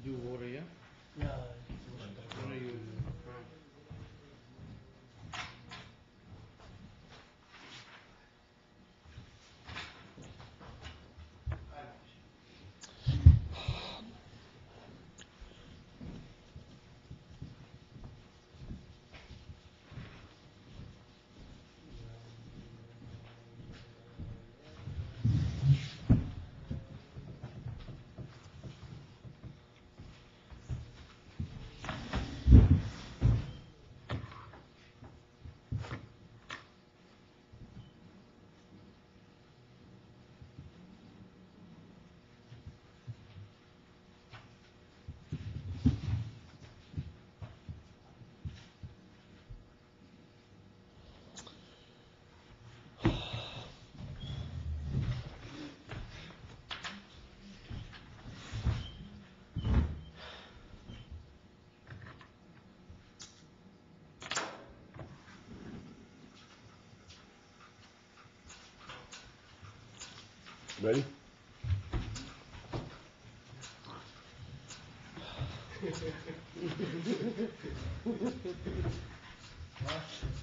do water, yeah? Yeah. What are you? Ready?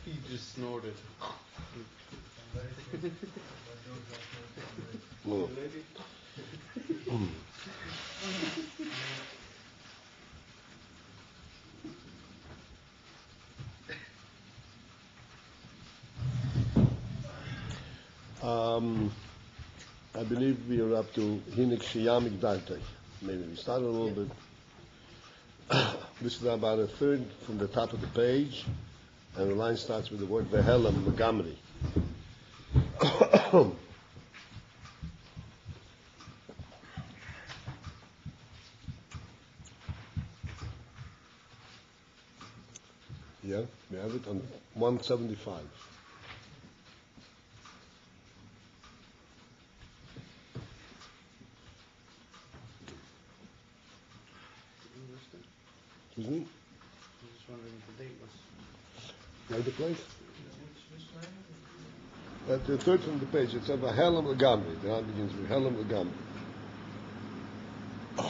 He just snorted. No. I believe we are up to Hinik Shiyamik Dante. Maybe we started a little bit. This is about a third from the top of the page, and the line starts with the word Vehelam Megamri. Yeah, we have it on 175. Excuse me? I'm just wondering what the date was. Right the place? At the third from the page, it says Vehelam Megamri. The line begins with Vehelam Megamri. So a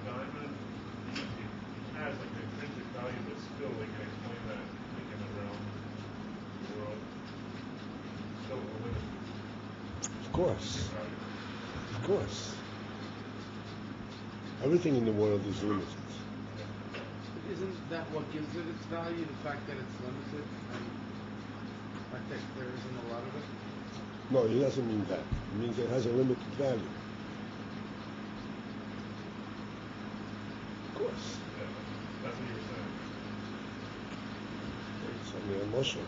diamond, it has like an intrinsic value, but still they can explain that like in the realm of the world. Still a limited Of course. value. Of course. Everything in the world is limited. Isn't that what gives it its value? The fact that it's limited and the fact that there isn't a lot of it? No, it doesn't mean that. It means it has a limited value. Of course. Yeah, that's what you were saying. It's only emotional.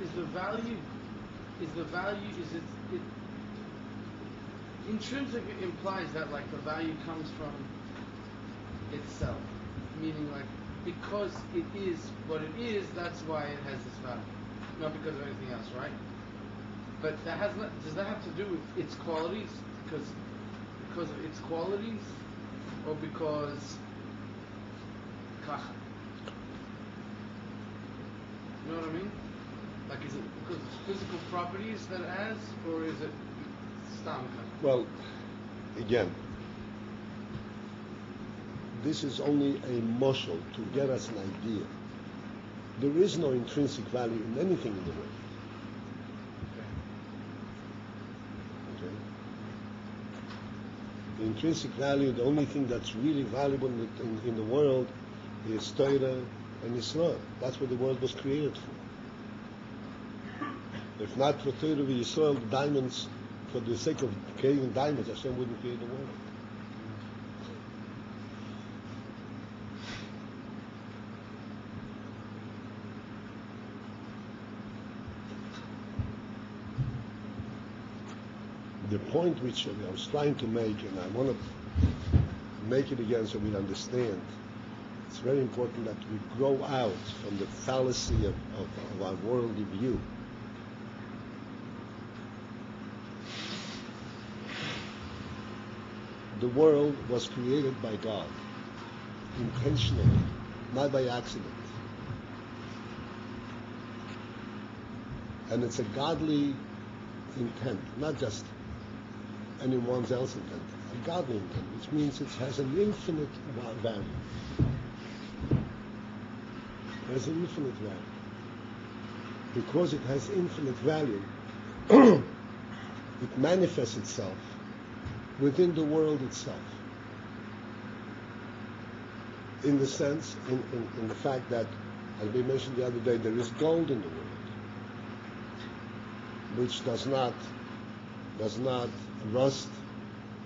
Is the value is it intrinsic implies that like the value comes from itself, meaning like because it is what it is, that's why it has this value, not because of anything else, right? But that has not, does that have to do with its qualities? Because of its qualities, or because kacha? You know what I mean? Like, is it because of physical properties that it has, or is it stam kacha? Well, again, this is only a moshel to get us an idea. There is no intrinsic value in anything in the world. Okay? The intrinsic value, the only thing that's really valuable in the world is Torah and Yisrael. That's what the world was created for. If not for Torah and Yisrael, the diamonds, for the sake of creating diamonds, Hashem wouldn't create the world. The point which I was trying to make, and I want to make it again so we understand, it's very important that we grow out from the fallacy of our worldly view. The world was created by God, intentionally, not by accident. And it's a godly intent, not just anyone's else intent. a godly intent, which means it has an infinite value. It has an infinite value. Because it has infinite value, it manifests itself within the world itself. In the sense, in the fact that, as we mentioned the other day, there is gold in the world, which does not rust,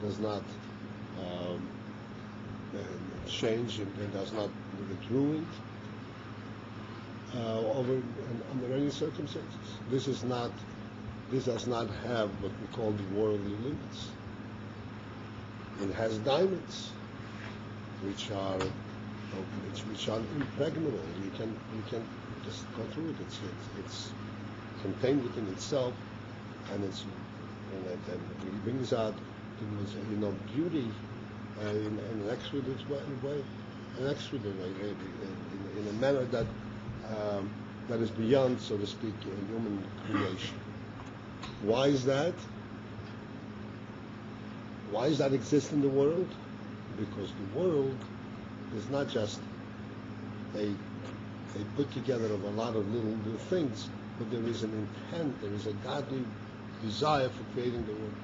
does not change, and does not get ruined under any circumstances. This does not have what we call the worldly limits. It has diamonds, which are impregnable. You can just go through it. It's contained within itself, and it brings out beauty in an exquisite way, in a manner that is beyond, so to speak, human creation. Why is that? Why does that exist in the world? Because the world is not just a put together of a lot of little things, but there is an intent, there is a godly desire for creating the world.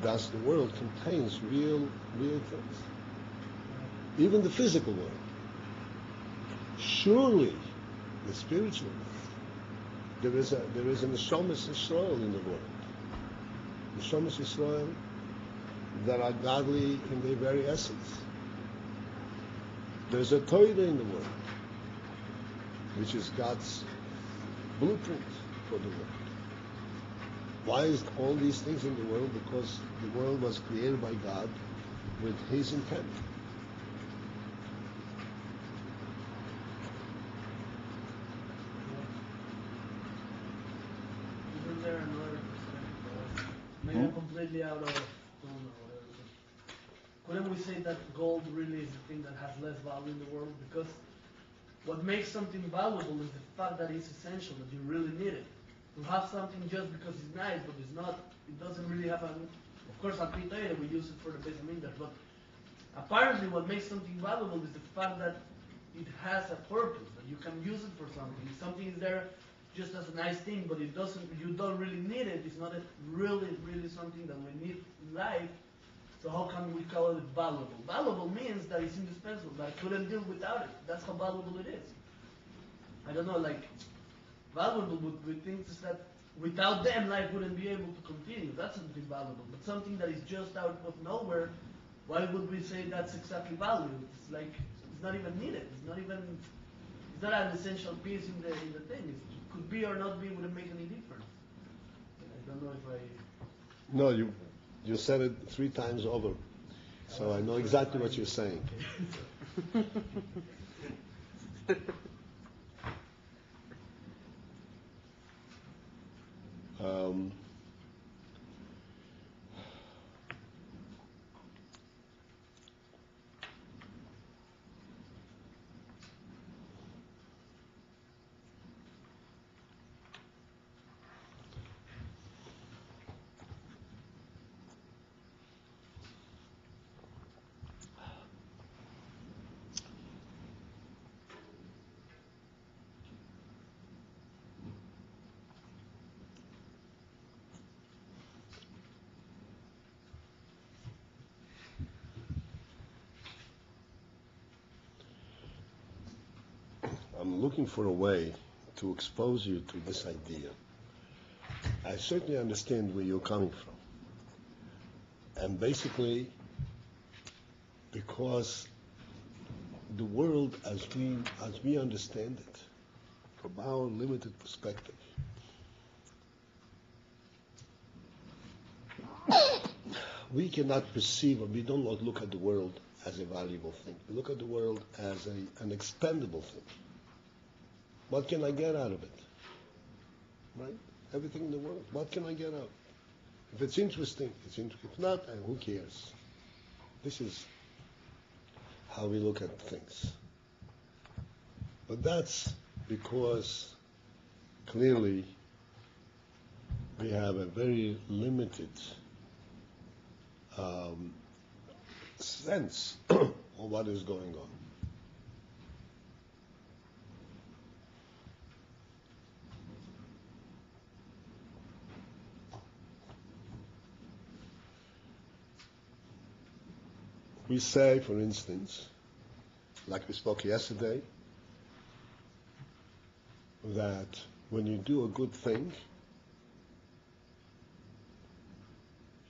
Thus, the world contains real things. Even the physical world. Surely, the spiritual world. There is an Neshamas Yisrael in the world. Neshamas Yisrael that are godly in their very essence. There's a Torah in the world, which is God's blueprint for the world. Why is all these things in the world? Because the world was created by God with His intent. Isn't there another perspective? Maybe I'm completely out of tone or whatever. But couldn't we say that gold really is the thing that has less value in the world? Because what makes something valuable is the fact that it's essential, that you really need it. To have something just because it's nice, but it's not, it doesn't really have of course, at Pitaya we use it for the basic minter, but apparently what makes something valuable is the fact that it has a purpose, that you can use it for something. If something is there just as a nice thing, but you don't really need it, it's not really something that we need in life, so how can we call it valuable? Valuable means that it's indispensable, that I couldn't do without it. That's how valuable it is. I don't know, like, valuable with things is that without them life wouldn't be able to continue. That's something valuable. But something that is just out of nowhere, why would we say that's exactly valuable? It's like it's not even needed. It's not an essential piece in the thing. It could be or not be, wouldn't make any difference. I don't know if I No, you said it 3 times over. So I know exactly what you're saying. I'm looking for a way to expose you to this idea. I certainly understand where you're coming from. And basically, because the world as we understand it, from our limited perspective, we cannot perceive, or we do not look at the world as a valuable thing. We look at the world as an expendable thing. What can I get out of it? Right? Everything in the world. What can I get out? If it's interesting, it's interesting. If not, who cares? This is how we look at things. But that's because clearly we have a very limited sense of what is going on. We say, for instance, like we spoke yesterday, that when you do a good thing,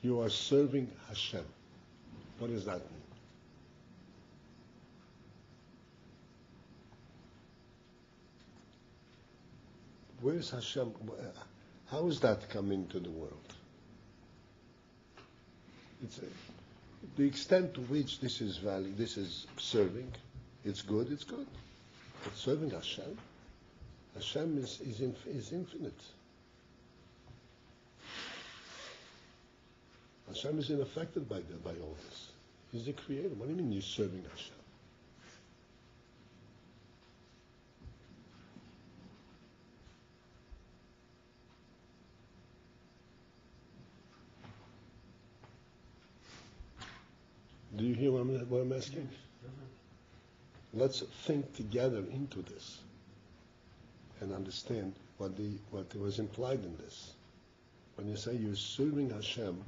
you are serving Hashem. What does that mean? Where is Hashem? How is that coming to the world? The extent to which this is value, this is serving, it's good, it's good. But serving Hashem, Hashem is infinite. Hashem is unaffected by all this. He's the creator. What do you mean you're serving Hashem? Do you hear what I'm asking? Let's think together into this and understand what was implied in this. When you say you're serving Hashem,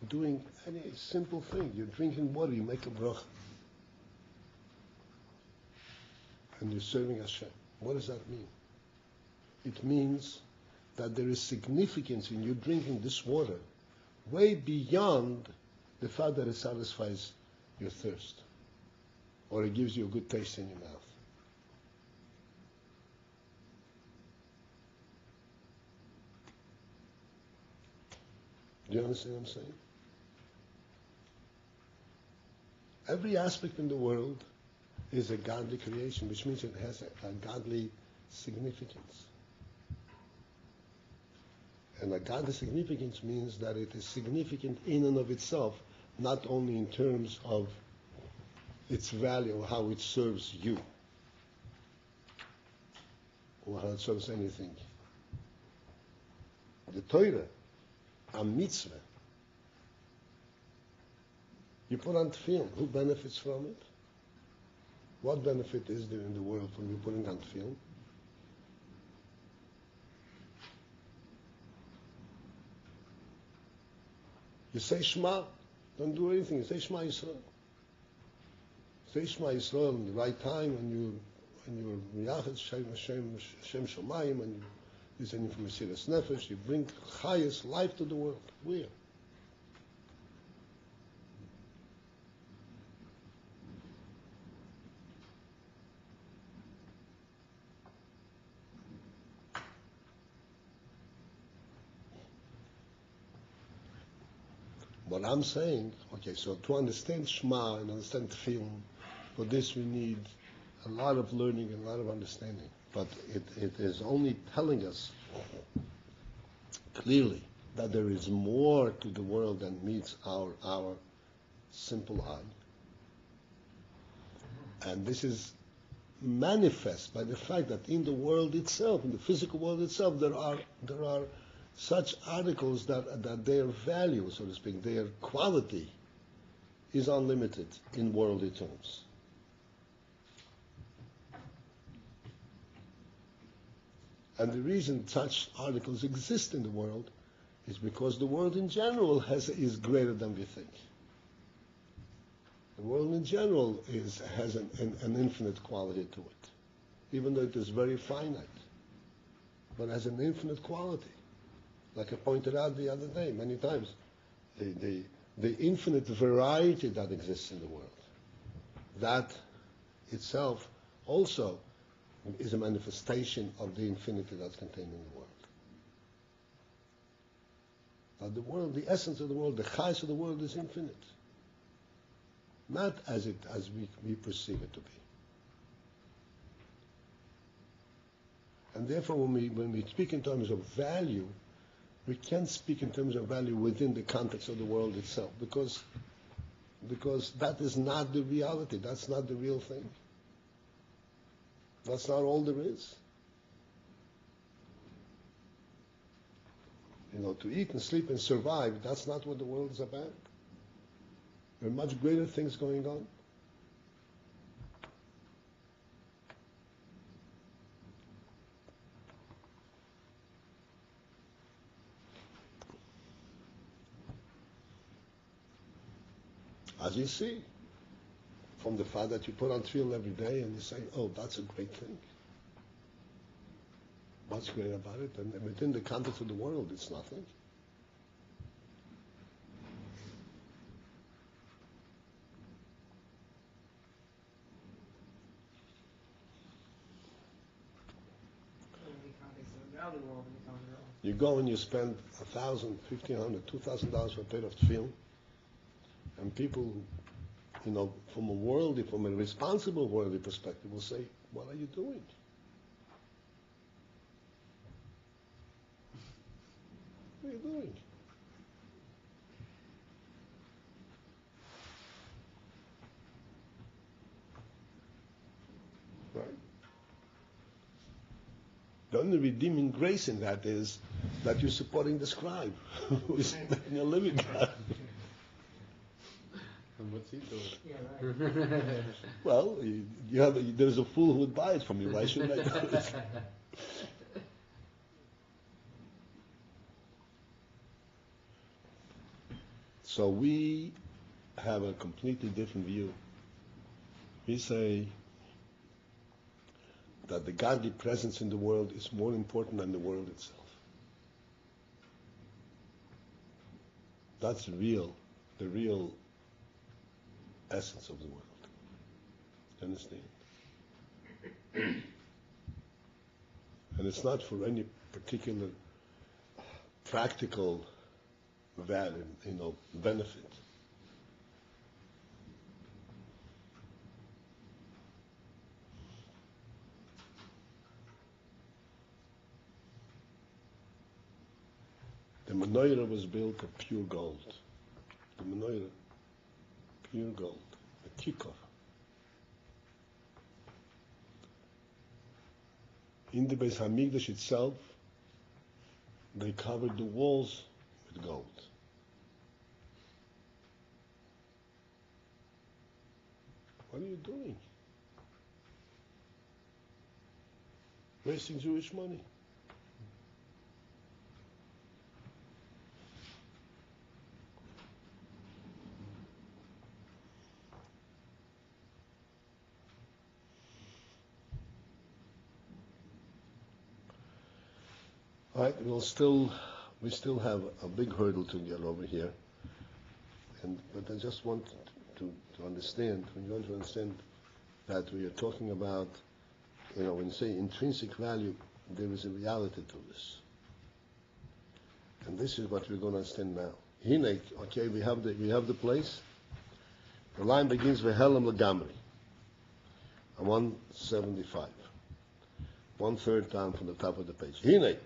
doing any simple thing, you're drinking water, you make a bracha, and you're serving Hashem. What does that mean? It means that there is significance in you drinking this water way beyond the fact that it satisfies your thirst, or it gives you a good taste in your mouth. Do you understand what I'm saying? Every aspect in the world is a godly creation, which means it has a godly significance. And a godly significance means that it is significant in and of itself, not only in terms of its value or how it serves you, or how it serves anything. The Torah, a mitzvah, you put on tefillin, who benefits from it? What benefit is there in the world from you putting on tefillin? You say Shema, don't do anything. You say Shema Yisrael. Say Shema Yisrael in the right time when you're Miyachet Shem Shomayim, and you're sending from Mesiras Nefesh, you bring highest life to the world. Where? What I'm saying, okay, so to understand Shema and understand Tefillin, for this we need a lot of learning and a lot of understanding. But it is only telling us clearly that there is more to the world than meets our simple eye. And this is manifest by the fact that in the world itself, in the physical world itself, there are such articles that their value, so to speak, their quality is unlimited in worldly terms. And the reason such articles exist in the world is because the world in general is greater than we think. The world in general has an infinite quality to it, even though it is very finite, but has an infinite quality. Like I pointed out the other day many times, the infinite variety that exists in the world, that itself also is a manifestation of the infinity that's contained in the world. Now the world, the essence of the world, the chayes of the world is infinite, not as we perceive it to be. And therefore, when we speak in terms of value, we can't speak in terms of value within the context of the world itself, because that is not the reality. That's not the real thing. That's not all there is. to eat and sleep and survive, that's not what the world is about. There are much greater things going on. As you see, from the fact that you put on tefillin every day and you say, oh, that's a great thing. What's great about it? And within the context of the world, it's nothing. You go and you spend $1,000, $1,500, $2,000 for a pair of tefillin, and people, from a responsible worldly perspective, will say, "What are you doing? What are you doing?" Right? The only redeeming grace in that is that you're supporting the scribe who is making a living out. And what's he doing? Yeah, right. Well, there's a fool who would buy it from you. Why shouldn't I do it? So we have a completely different view. We say that the godly presence in the world is more important than the world itself. That's the real essence of the world. Understand? And it's not for any particular practical value, benefit. The menorah was built of pure gold. The menorah, pure gold. The kikor. In the Beis Hamikdash itself, they covered the walls with gold. What are you doing? Wasting Jewish money. All right, we still have a big hurdle to get over here. But I just want to understand, when you want to understand that we are talking about, when you say intrinsic value, there is a reality to this. And this is what we're going to understand now. Hinek, okay, we have the place. The line begins with Helam Lagamri, 175. 1/3 down from the top of the page. Hinek.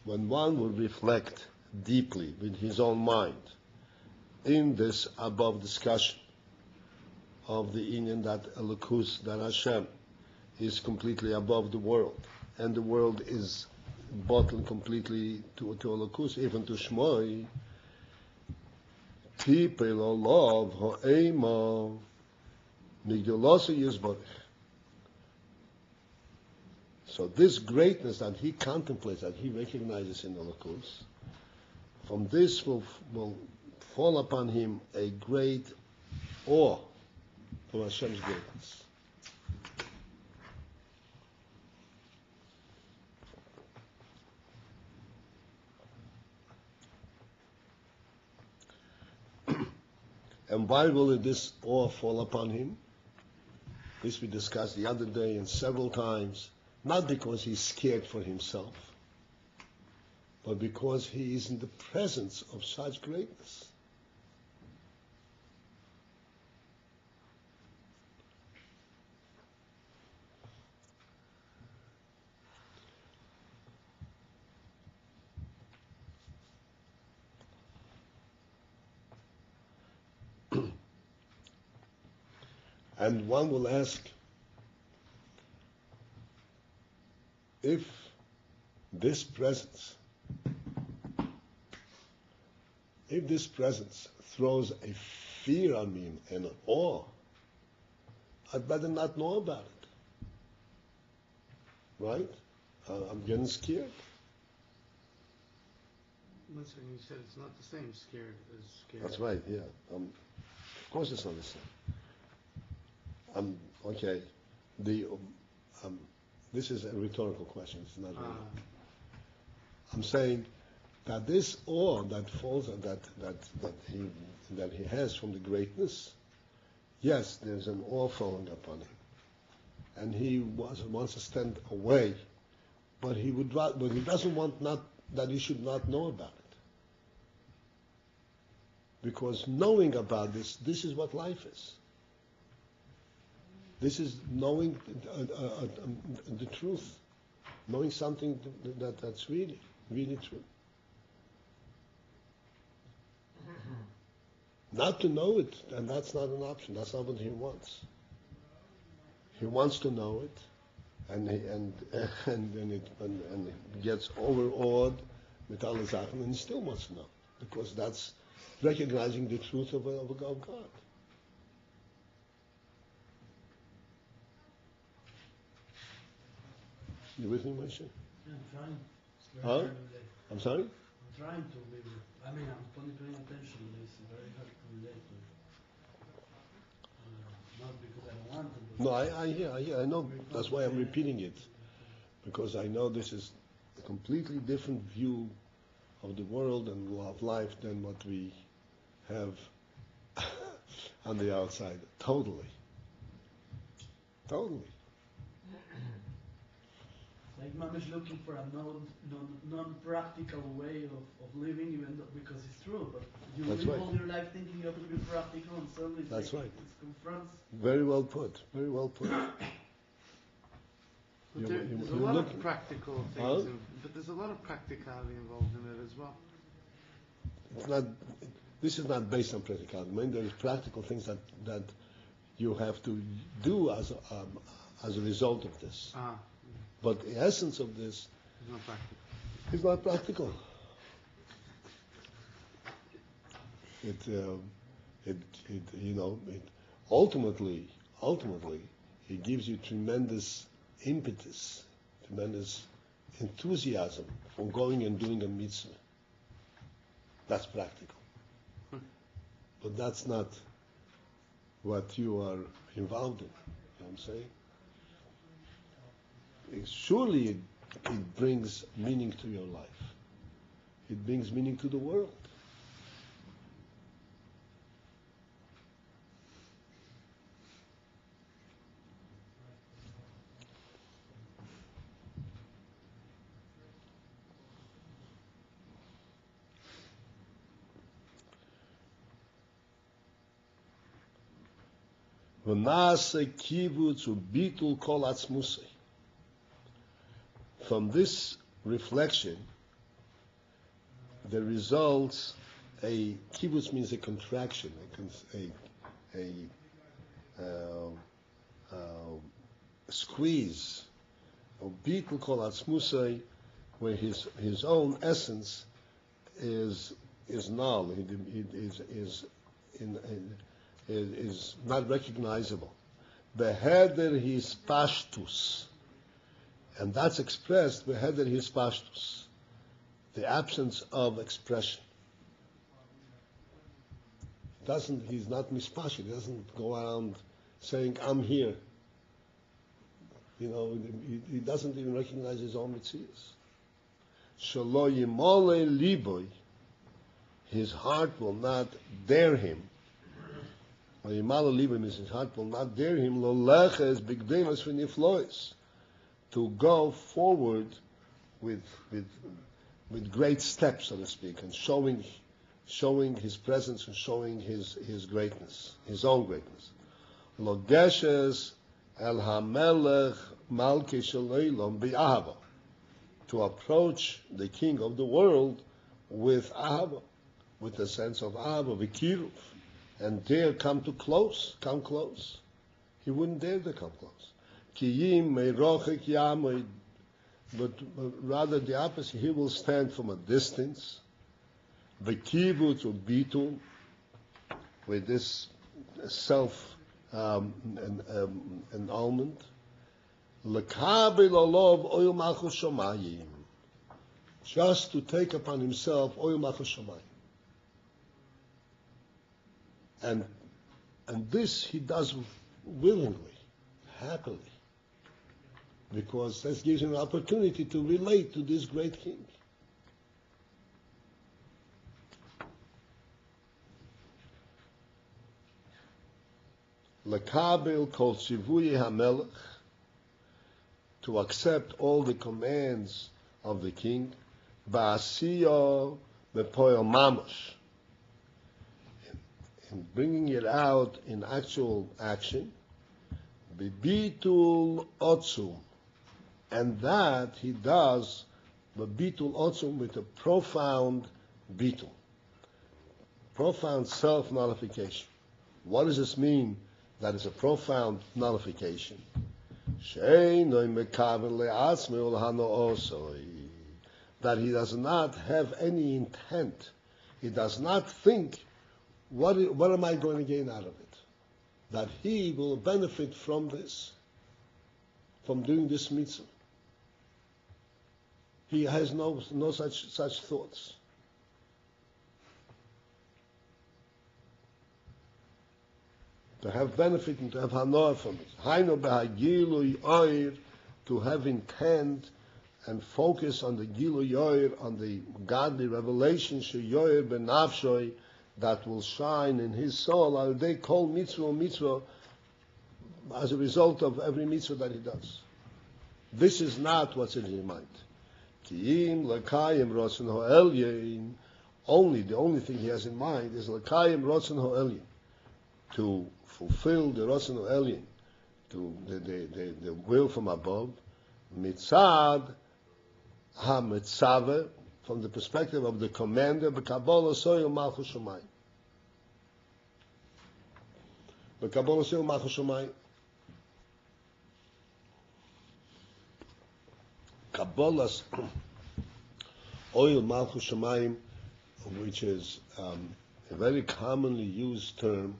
When one will reflect deeply with his own mind in this above discussion of the Inyan that Elokus, that Hashem is completely above the world, and the world is bottled completely to Elokus, even to Shmoi, Tipel Olav Ha'ema Migdalosa Yizbarich. So this greatness that he contemplates, that he recognizes in the Elokus, from this will fall upon him a great awe of Hashem's greatness. And why will this awe fall upon him? This we discussed the other day and several times. Not because he's scared for himself, but because he is in the presence of such greatness. And one will ask, if this presence throws a fear on me and an awe, I'd better not know about it. Right? I'm getting scared. Listen, you said it's not the same scared as scared. That's right, yeah. Of course it's not the same. Okay. This is a rhetorical question. It's not really. I'm saying that this awe that falls that he has from the greatness, yes, there's an awe falling upon him, and he wants to stand away, but he doesn't want that he should not know about it, because knowing about this is what life is. This is knowing the truth, knowing something that's really, really true. Not to know it, and that's not an option. That's not what he wants. He wants to know it, and he gets overawed with all the Sachen, and he still wants to know, because that's recognizing the truth of God. You with me, Moshe? Yeah, I'm trying. It's very Huh? hard to relate. I'm sorry? I'm trying to maybe. I'm only paying attention. It's very hard to relate to. Not because I don't want to. But No, I hear. I know. That's why I'm repeating it, because I know this is a completely different view of the world and of life than what we have on the outside. Totally. like mom is looking for a non-practical way of living, even though, because it's true. But you That's live right. all your life thinking you have to be practical, and suddenly it's That's like, right. it confronts. Very well put. Very well put. But there's a lot of practical things, but there's a lot of practicality involved in it as well. It's not. This is not based on practicality. I mean, there is practical things that you have to do as a result of this. But the essence of this It's not practical. is not practical. Ultimately, it gives you tremendous impetus, tremendous enthusiasm for going and doing a mitzvah. That's practical. But that's not what you are involved in. You know what I'm saying? Surely it brings meaning to your life. It brings meaning to the world. From this reflection, there results a kibbutz means a contraction, a squeeze, or bitul kol atzmusay, where his own essence is null. Is not recognizable. Beheder his pashtus, and that's expressed beheder his pashtus, the absence of expression. He's not mispashit. He doesn't go around saying, "I'm here." He doesn't even recognize his own mitzias. Shelo yimole liboy, his heart will not dare him. His heart will not dare him to go forward with great steps, so to speak, and showing his presence and showing his greatness, his own greatness. To approach the King of the world with ahava, with a sense of ahava, v'kiruv, and dare come close. He wouldn't dare to come close. but rather the opposite. He will stand from a distance, the kibbutz or bitul, with this self annulment, lekabel olav oil malchus shamayim, just to take upon himself oil malchus shamayim, and this he does willingly, happily, because that gives him an opportunity to relate to this great king. Lekabel kol tzivuyi hamelech, to accept all the commands of the king, ba'asiyo bepoel mamash, in bringing it out in actual action, bibitul otzum, and that he does bibitul otzum with a profound bitul, profound self-nullification. What does this mean? That is a profound nullification. That he does not have any intent. He does not think, what am I going to gain out of it? That he will benefit from this, from doing this mitzvah. He has no such thoughts. To have benefit and to have hanoah from it. Hainu b'hagilui oir, to have intent and focus on the gilui oir, on the godly revelation sheyoir benafshoi, that will shine in his soul. They call mitzvah as a result of every mitzvah that he does. This is not what's in his mind. Ki'im l'kayim rotzen ho'elyin. The only thing he has in mind is l'kayim rotzen ho'elyin, to fulfill the rotzen ho'elyin, to the will from above. Mitzad ha-mitzaveh, from the perspective of the commander, b'kabbalah soil malchus shamayim. B'kabbalah soil malchus shamayim. Kabbalah's oil malchus shamayim, which is a very commonly used term,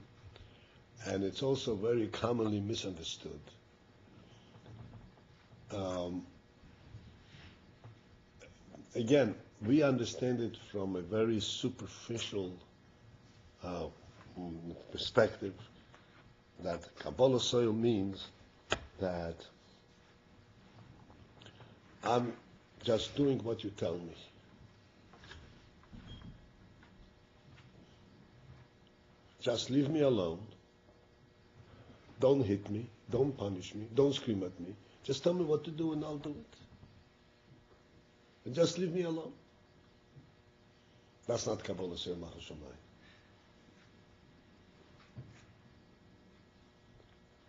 and it's also very commonly misunderstood. Again, we understand it from a very superficial perspective, that Kabbalah soil means that I'm just doing what you tell me. Just leave me alone. Don't hit me. Don't punish me. Don't scream at me. Just tell me what to do and I'll do it. And just leave me alone. That's not Kabbalah Seir Malchus Shamayim.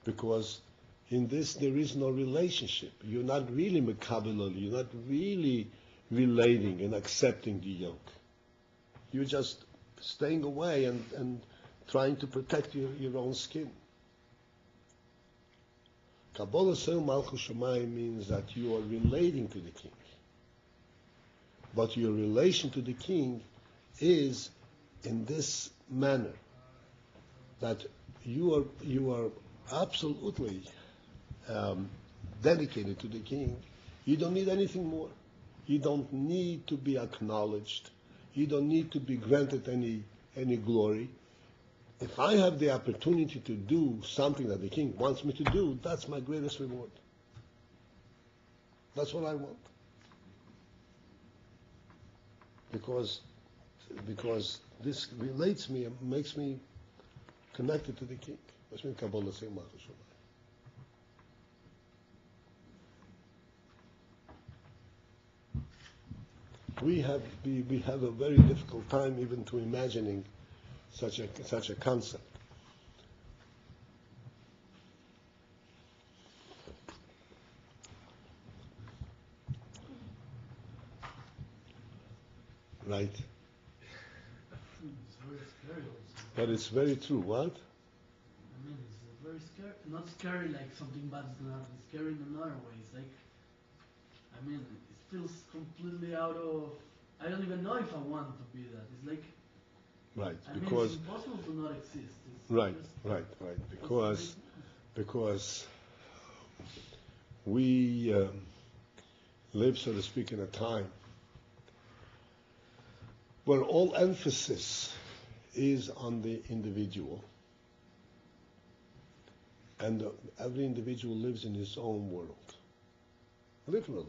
Because in this there is no relationship. You're not really mekabel, you're not really relating and accepting the yoke. You're just staying away and trying to protect your own skin. Kabbalah Seir Malchus Shamayim means that you are relating to the king. But your relation to the king is in this manner, that you are absolutely dedicated to the king. You don't need anything more. You don't need to be acknowledged. You don't need to be granted any glory. If I have the opportunity to do something that the king wants me to do, that's my greatest reward. That's what I want. Because this relates me and makes me connected to the king. That's what Kabbalah Seir Malchus Shamayim. We have a very difficult time even to imagining such a concept. Right. It's very scary also. But it's very true. What? I mean, it's very scary. Not scary like something bad is going to happen. Scary in another way. It's like, I I mean, it feels completely out of. I don't even know if I want to be that. It's like. Right, I mean, because it's impossible to not exist. It's right, just, because we live, so to speak, in a time where all emphasis is on the individual, and every individual lives in his own world, literally.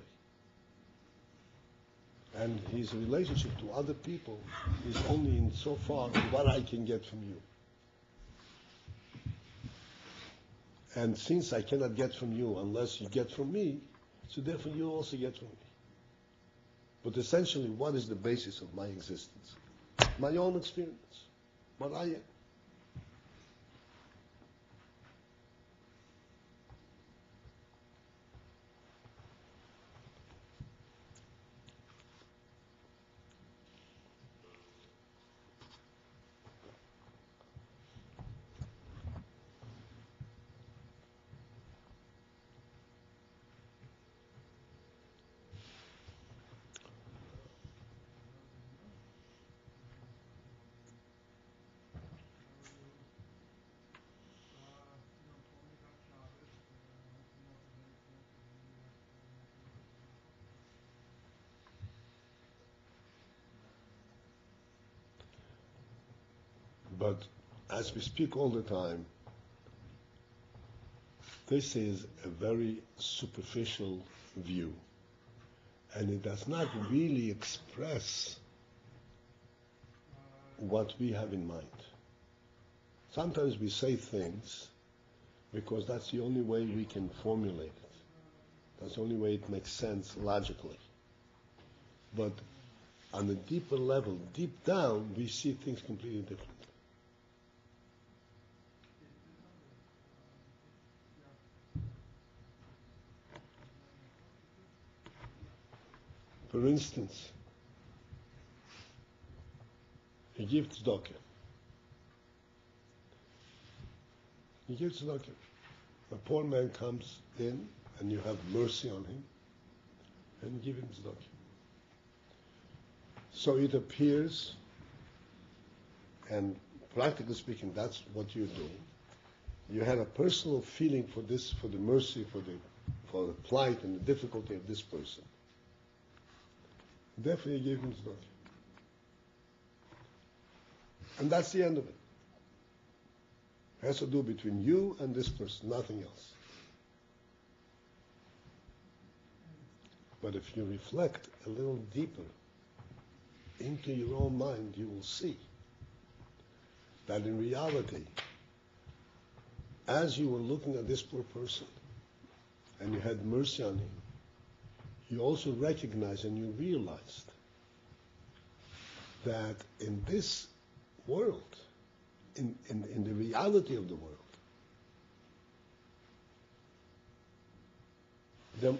And his relationship to other people is only in so far what I can get from you. And since I cannot get from you unless you get from me, so therefore you also get from me. But essentially, what is the basis of my existence? My own experience, what I am. But as we speak all the time, this is a very superficial view, and it does not really express what we have in mind. Sometimes we say things because that's the only way we can formulate it. That's the only way it makes sense logically. But on a deeper level, deep down, we see things completely different. For instance, you give tzedakah. You give tzedakah. A poor man comes in and you have mercy on him and you give him tzedakah. So it appears, and practically speaking, that's what you're doing. You had a personal feeling for this, for the mercy, for the plight and the difficulty of this person. Therefore, you gave him tzedakah. And that's the end of it. It has to do between you and this person, nothing else. But if you reflect a little deeper into your own mind, you will see that in reality, as you were looking at this poor person and you had mercy on him, you also recognized and you realized that in this world, in the reality of the world,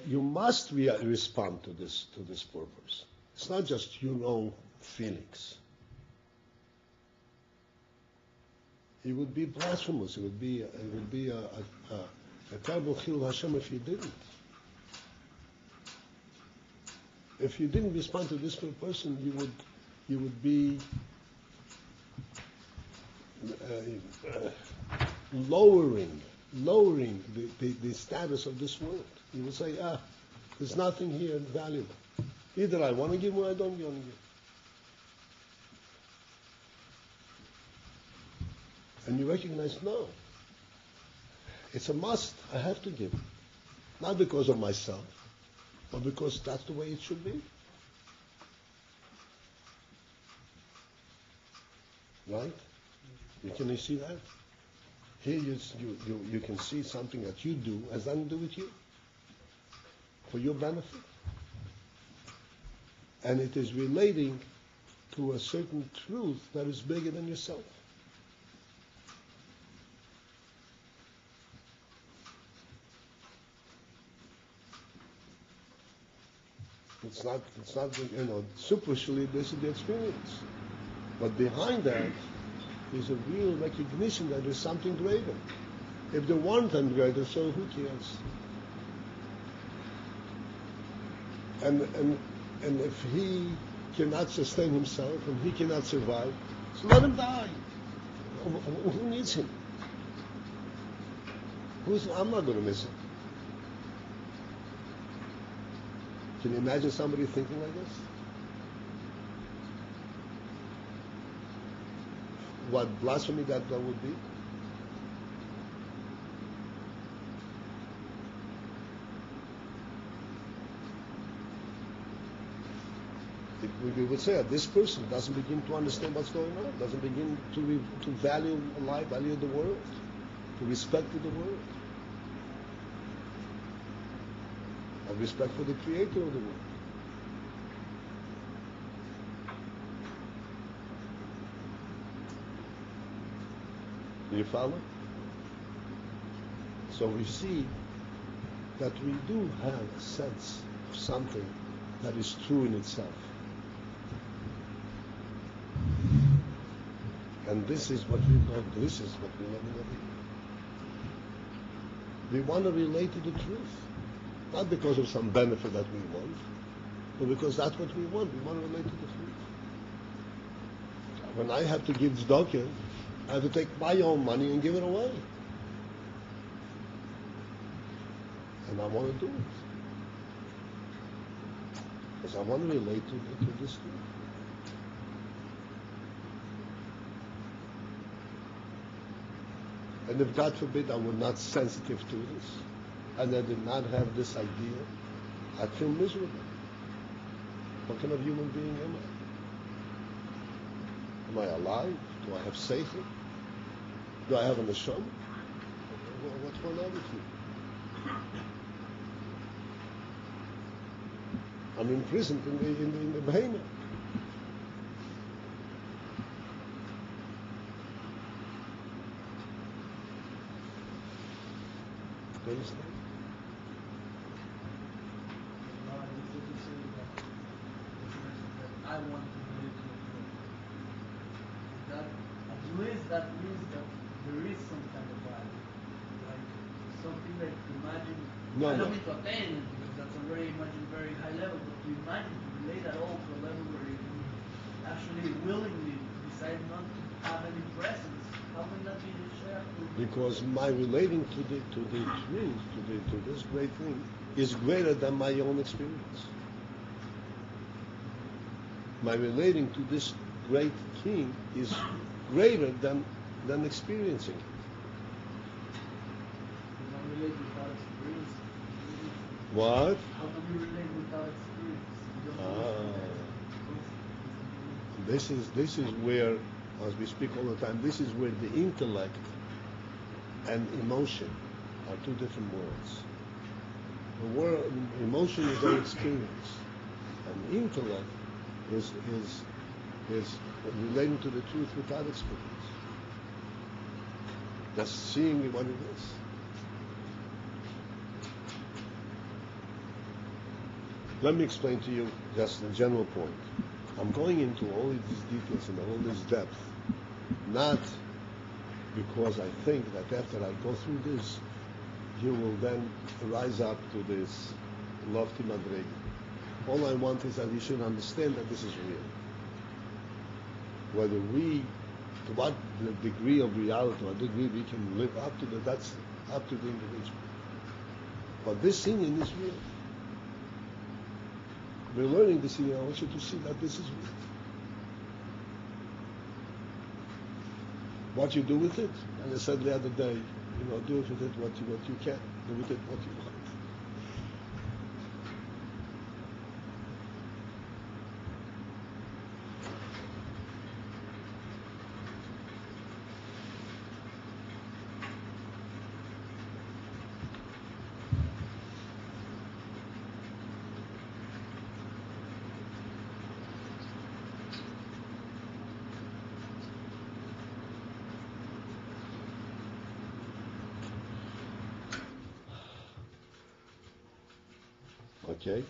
you must respond to this poor person. It's not just your own feelings. It would be blasphemous. It would be a terrible chilul Hashem if you didn't. If you didn't respond to this poor person, you would be lowering the status of this world. You would say, there's nothing here valuable. Either I want to give or I don't want to give. And you recognize, no, it's a must. I have to give. Not because of myself, but because that's the way it should be. Right? Can you see that? Here you can see something that you do has nothing to do with you, for your benefit. And it is relating to a certain truth that is bigger than yourself. It's not, superficially this is the experience. But behind that is a real recognition that there's something greater. If there weren't something greater, so who cares? And if he cannot sustain himself and he cannot survive, so let him die. Who needs him? I'm not going to miss him. Can you imagine somebody thinking like this? What blasphemy that would be? We would say that this person doesn't begin to understand what's going on, doesn't begin to value life, value the world, to respect the world, have respect for the creator of the world. Do you follow? So we see that we do have a sense of something that is true in itself. And this is what we know, this is what we love in everything. We want to relate to the truth. Not because of some benefit that we want, but because that's what we want. We want to relate to the truth. When I have to give tzedakah, I have to take my own money and give it away. And I want to do it. Because I want to relate to this truth. And if God forbid I were not sensitive to this, and I did not have this idea, I'd feel miserable. What kind of human being am I? Am I alive? Do I have seichel? Do I have a neshama? What's going on with me? I'm imprisoned in the behemoth. Do you understand? I want to relate to it. That at least that means that there is some kind of value, like something like to imagine. I don't mean to attain it because that's already imagined very high level, but to imagine to relate at all to a level where you can actually willingly decide not to have any presence. How can that be shared? Because my relating to the truth, to this great thing, is greater than my own experience. My relating to this great king is greater than experiencing it. You don't relate without experience. What? How can you relate without experience? This is where, as we speak all the time, this is where the intellect and emotion are two different worlds. Emotion is our experience, and intellect is relating to the truth without experience. Just seeing what it is. Let me explain to you just a general point. I'm going into all of these details and all this depth, not because I think that after I go through this, you will then rise up to this lofty madrega. All I want is that you should understand that this is real. Whether to what degree of reality, what degree we can live up to, that's up to the individual. But this singing is real. We're learning this singing. I want you to see that this is real. What you do with it, and I said the other day, do with it what you can, do with it what you want. Okay?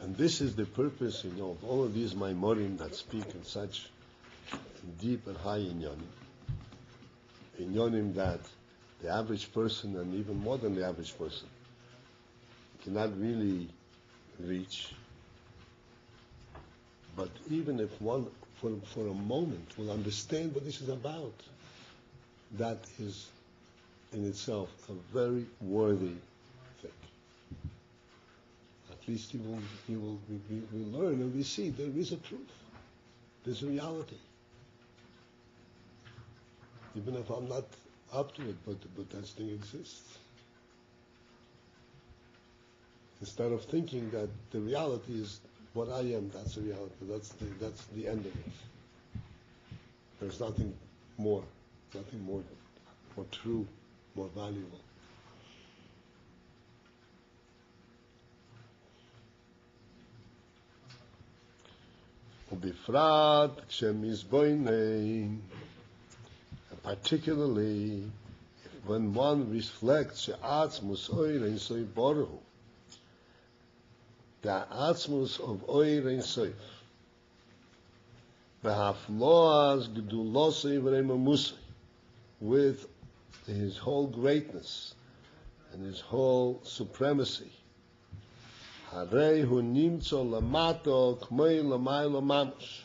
And this is the purpose, of all of these Maimorim that speak in such deep and high inyanim. Inyanim that the average person, and even more than the average person, cannot really reach. But even if one, for a moment, will understand what this is about, that is in itself a very worthy thing. At least we learn and we see there is a truth. There's a reality. Even if I'm not up to it, but that thing exists. Instead of thinking that the reality is what I am, that's the reality. That's the end of it. There's nothing more true, more valuable. ובפרט כשמזבוינן, particularly when one reflects she'atzmus oir ein soif baruhu, the atzmus of oir ein soif, v'hafloas gedulosei v'reimamusei, with his whole greatness and his whole supremacy. Harei hu nimtzo lamato k'moi lamaylo mamush.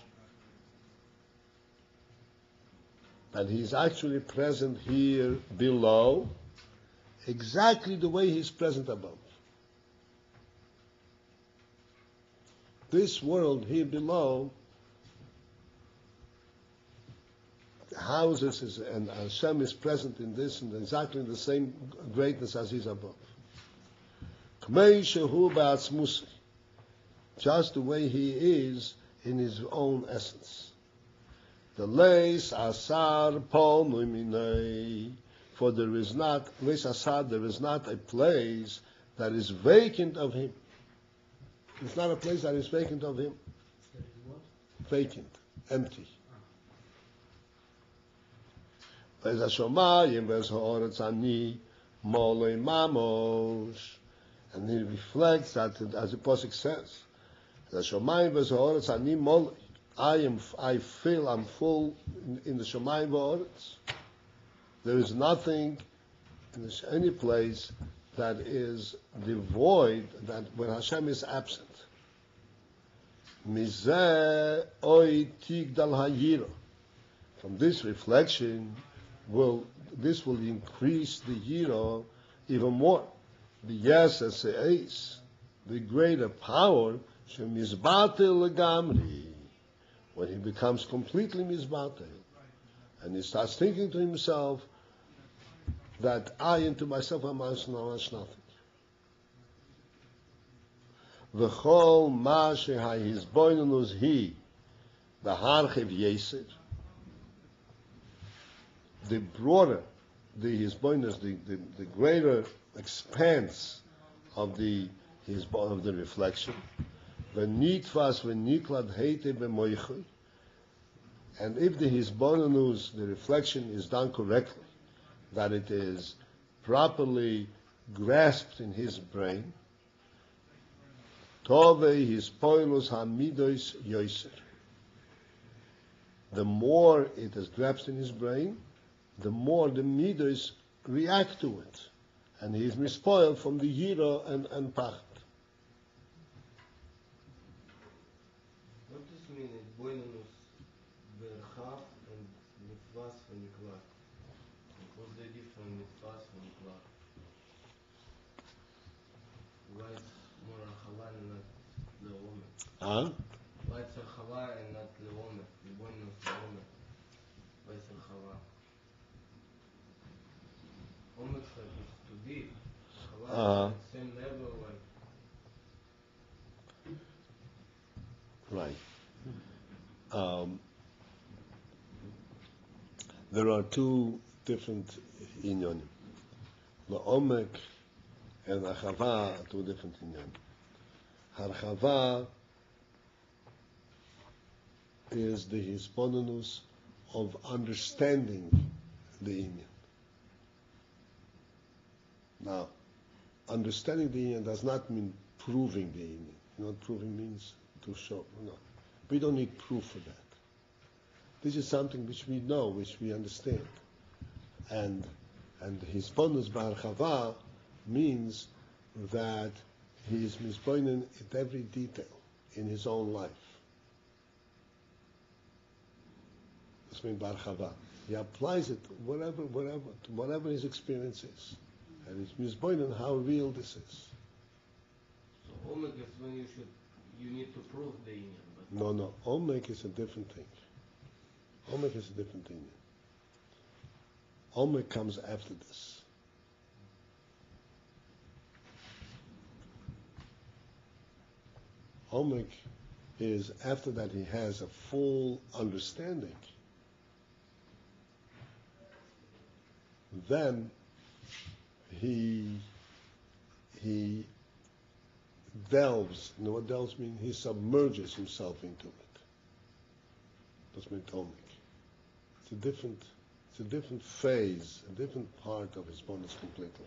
That he's actually present here below, exactly the way he's present above. This world here below houses and Hashem is present in this and exactly the same greatness as he's above. Just the way he is in his own essence. The leis asar pol numinei, for there is not leis asar, there is not a place that is vacant of him. It's not a place that is vacant of him. Vacant, empty. Ve'ez hashomayim ve'ez ha'oretz ani molei mamos, and he reflects that, as the pasuk says, hashomayim ve'ez ha'oretz ani molei. I feel I'm full in the Shemayim v'Oretz. There is nothing in any place that is devoid, that when Hashem is absent. Mizeh oy tigdal hayira. From this reflection, this will increase the yira even more. The yes as the greater power, shemizbatel legamri. When he becomes completely mizbatel, and he starts thinking to himself that I into myself am nothing. V'chol ma shehahizboinus hi b'harchiv yeser. The broader the hisboinus, the greater expanse of the reflection. V'nitfas v'niklad heite b'moichui. And if the hisbonenus, the reflection, is done correctly, that it is properly grasped in his brain, tove hispoilus hamidos yoser. The more it is grasped in his brain, the more the midos react to it, and he is mispoiled from the yira and pachat. What does it mean? Boinus, verchaf, and mitvas v'niklat. What's the difference between mitvas v'niklat? Why it's more achala and not leomer? Why it's achala and not leomer? The boinus leomer. Why it's achala? Omer is too deep. Achala is at the same level like. Right. There are two different inyonim. La'omek and Achava are two different inyonim. Harchava is the hisbonenus of understanding the inyan. Now, understanding the inyan does not mean proving the inyan. You know what proving means? To show. No. We don't need proof for that. This is something which we know, which we understand. And And his bonus barchava means that he is mispoinen at every detail in his own life. That's mean barchava. He applies it to whatever his experience is. And he's mispoinen how real this is. So omek is when you need to prove the inyan. No, omek is a different thing. Omek is a different thing. Omek comes after this. Omek is after that he has a full understanding. Then he delves. You know what delves mean? He submerges himself into it. That's mean omek. It's a different phase, a different part of his bonus completely.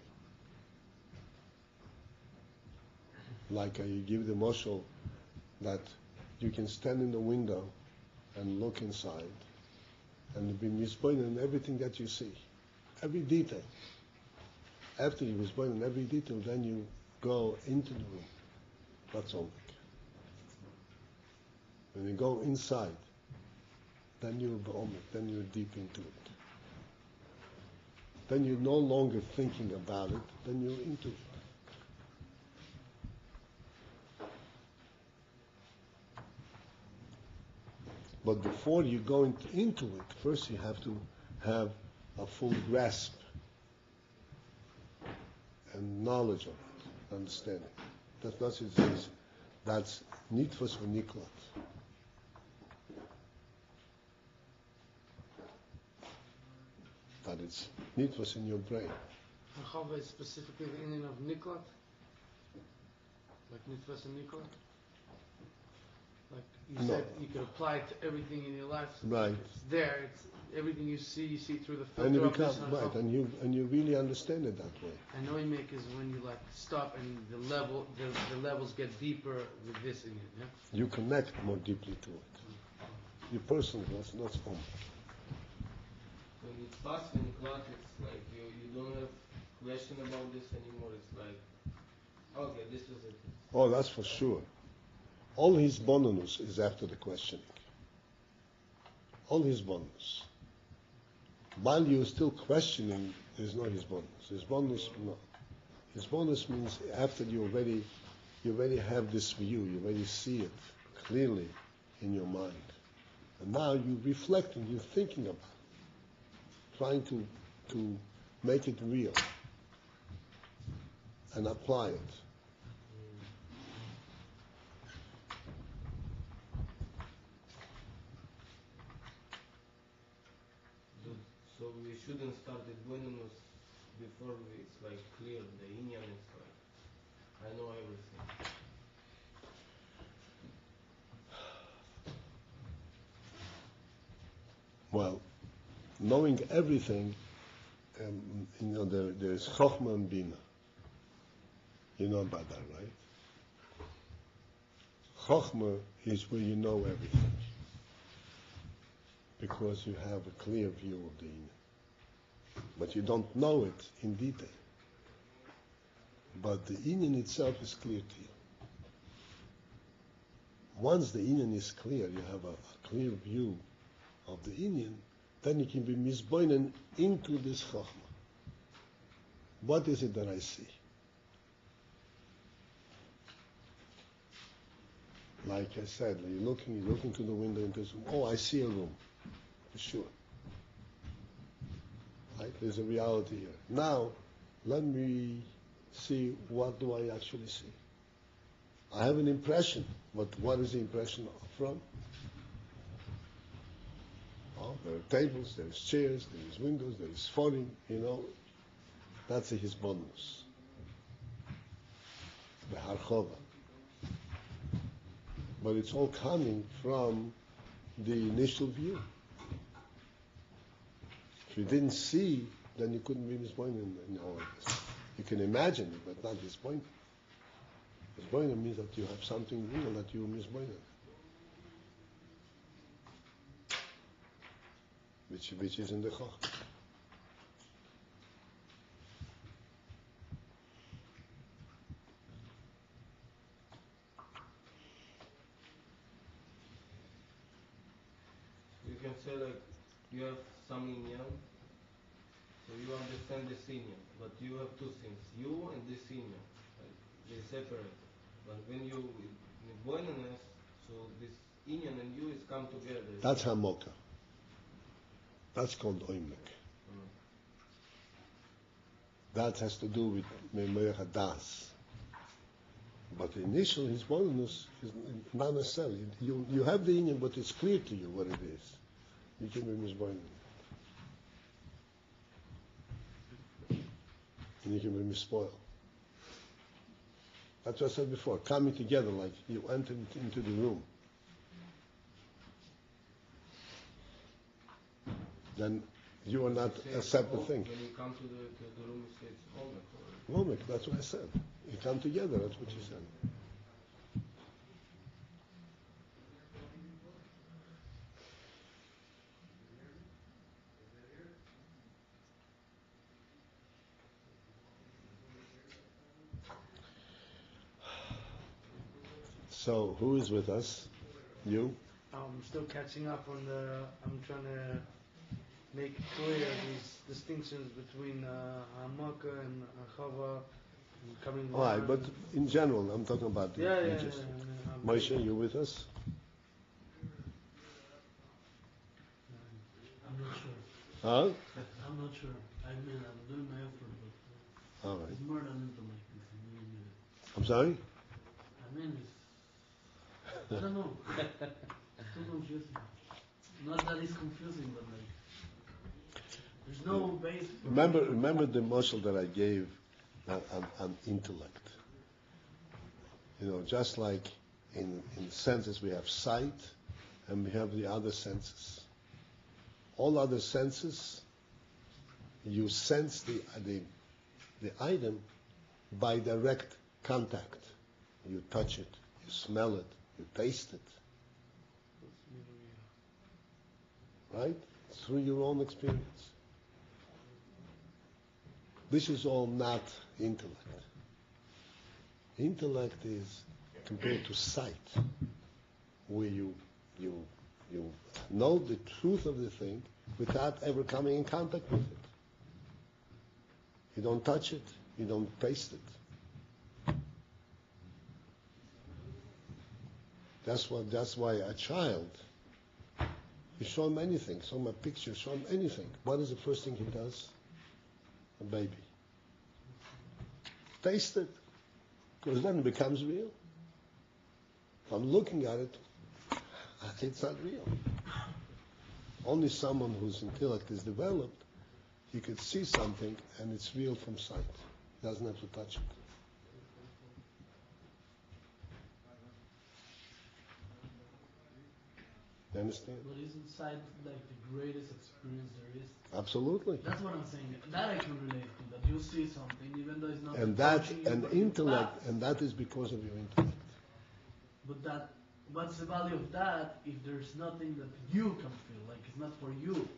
Like I give the mashal that you can stand in the window and look inside and be mispointed in everything that you see, every detail. After you mispointed in every detail, then you go into the room. That's all. When you go inside, then you're omek, then you're deep into it. Then you're no longer thinking about it, then you're into it. But before you go into it, first you have to have a full grasp and knowledge of it, understanding. That's not it says. That's nitfas or niklat. That it's nitfas in your brain. Chava is specifically the Indian of niklat? Like nitfas and niklat? Like you said, you could apply it to everything in your life. Right. It's there. It's everything you see through the filter. And you of become this right, and you really understand it that way. And noimek is when you like stop and the levels get deeper with this in it. Yeah? You connect more deeply to it. You personally, that's not home. When it's fast and clock, it's like you don't have question about this anymore. It's like, okay, this was it. Oh, that's for sure. All his bonus is after the questioning. All his bonus. While you're still questioning, there's no his bonus. His bonus, no. His bonus means after you already have this view, you already see it clearly in your mind. And now you're reflecting, you're thinking about it, trying to make it real and apply it. So we shouldn't start the bonus before it's like clear. The inyan is like, I know everything. Well, knowing everything, there's Chochmah and Bina. You know about that, right? Chochmah is where you know everything, because you have a clear view of the inyan. But you don't know it in detail. But the inyan itself is clear to you. Once the inyan is clear, you have a clear view of the inyan, then you can be misboinen into this chokhmah. What is it that I see? Like I said, you're looking to the window into this room. Oh, I see a room, for sure. Right? There's a reality here. Now, let me see, what do I actually see? I have an impression, but what is the impression from? Oh, there are tables, there's chairs, there's windows, there's folding, That's his bonus. The harchova. But it's all coming from the initial view. If you didn't see, then you couldn't be disappointed in all of this. You can imagine it, but not disappointed. Disappointed means that you have something real that you misappointed. Which is in the Chach. can say like you have some inyan, so you understand the inyan, but you have two things, you and this inyan, like they separate. But when you in boinaness, so this inyan and you is come together. That's hamoka. That's called oimik. That has to do with Memoyer Hadas. But the initial, his oneness is not necessarily. You have the inyan, but it's clear to you what it is. You can be misboined. And you can be misspoiled. That's what I said before, coming together like you enter into the room. Then you are not a separate thing. When you come to the room, you say it's Omek, that's what I said. You come together, that's what you said. So, who is with us? You? I'm still catching up on I'm trying to make clear these distinctions between Hamaka and Chava coming. All right, but in general, I'm talking about the yeah. Moshe, you with us? I'm not sure. Huh? I'm not sure. I mean, I'm doing my effort, but All right. it's more than intellect. I'm sorry? I mean, I don't know. It's too confusing. Not that it's confusing, but like there's no base. Remember the muscle that I gave on intellect. You know, just like in senses we have sight and we have the other senses. All other senses, you sense the item by direct contact. You touch it, you smell it, you taste it. Right? Through your own experience. This is all not intellect. Intellect is compared to sight, where you know the truth of the thing without ever coming in contact with it. You don't touch it, you don't taste it. That's why a child, you show him anything, show him a picture, show him anything. What is the first thing he does? A baby. Taste it, because then it becomes real. If I'm looking at it, it's not real. Only someone whose intellect is developed, he could see something and it's real from sight. He doesn't have to touch it. You understand? But isn't sight like the greatest experience there is? Absolutely. That's what I'm saying. That I can relate to. That you see something, even though it's not. And that touching you, and but you intellect, pass. and that is because of your intellect. But that, what's the value of that if there's nothing that you can feel? Like it's not for you.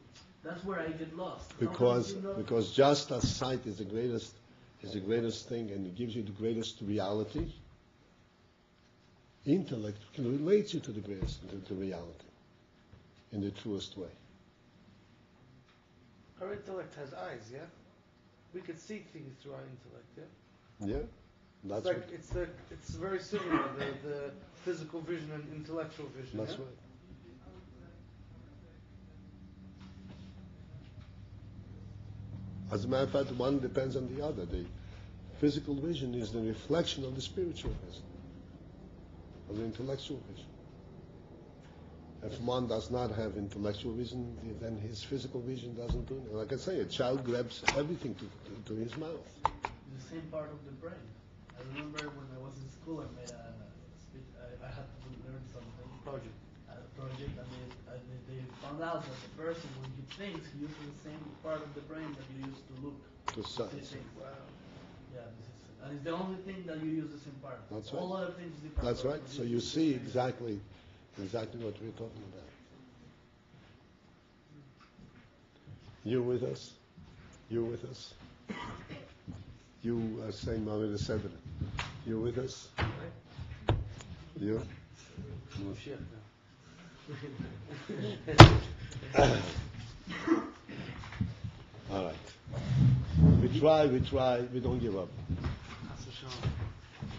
That's where I get lost. Because just as sight is the greatest thing, and it gives you the greatest reality. Intellect can relate you to the greatest, to reality, in the truest way. Our intellect has eyes, yeah? We could see things through our intellect, yeah? Yeah, that's it's very similar, the physical vision and intellectual vision. That's yeah? right. As a matter of fact, one depends on the other. The physical vision is the reflection of the spiritual vision, of the intellectual vision. If one does not have intellectual vision, then his physical vision doesn't do anything. Like I say, a child grabs everything to his mouth. The same part of the brain. I remember when I was in school, I made a speech. I had to learn something. Project. A project, and they found out that the person, when he thinks, he uses the same part of the brain that you use to look. To sight. Wow. Yeah, and it's the only thing that you use the same part. That's right. All other things different. That's right. So you see exactly what we're talking about. You with us? You with us? You are saying Ma'amid Sedra. You with us? You? All right. We try, we don't give up. That's for sure.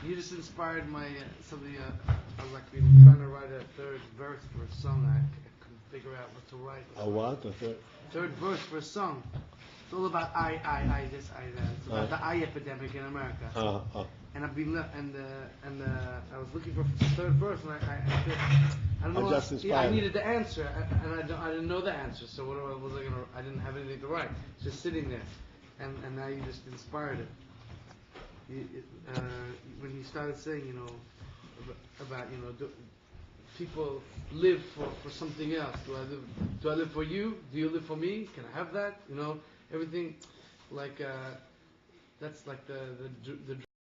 You just inspired my something. I was like trying to write a third verse for a song. I couldn't figure out what to write. A what? A third? Third verse for a song. It's all about I, this, I, that. It's about the eye epidemic in America. And I've been I was looking for the third verse, and I don't know. just inspired. I needed the answer, and I didn't know the answer. So what was I gonna? I didn't have anything to write. Just sitting there, and now you just inspired it. When he started saying, about people live for something else. Do I live for you? Do you live for me? Can I have that? Everything, like that's like the